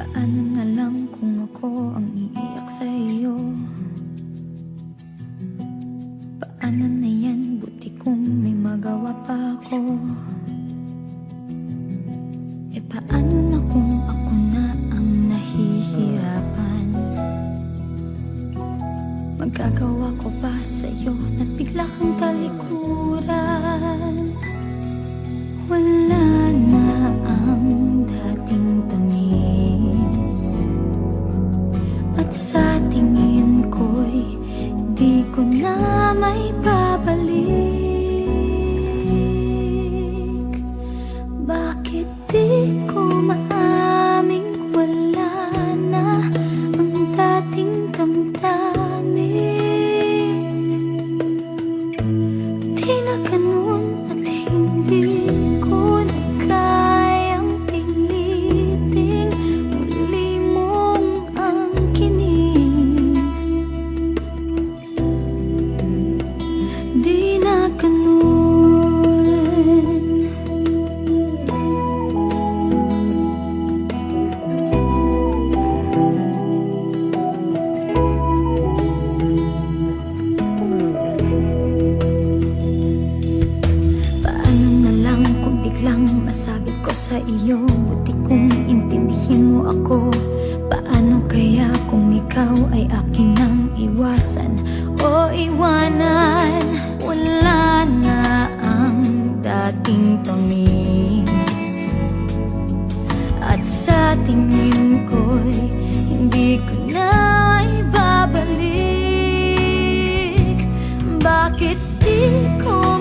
Paano na lang kung ako ang iiyak sa iyo? Paano na yan? Buti kung may magawa pa ako. Paano na kung ako na ang nahihirapan? Magagawa ko ba sa'yo at bigla kang talikuran? Wala na ang dating tamis, at sa tingin ko'y di ko na may babalik. Bakit di ko maaming wala na ang dating damdamin? Di na ganun at hindi ko na kayang piliting muli mong angkinin. Di na ganun. Masabi ko sa iyo, buti kung intindihin mo ako. Paano kaya kung ikaw ay akin ang iwasan o iwanan? Wala na ang dating tamis, at sa tingin ko'y hindi ko na ibabalik. Bakit di ko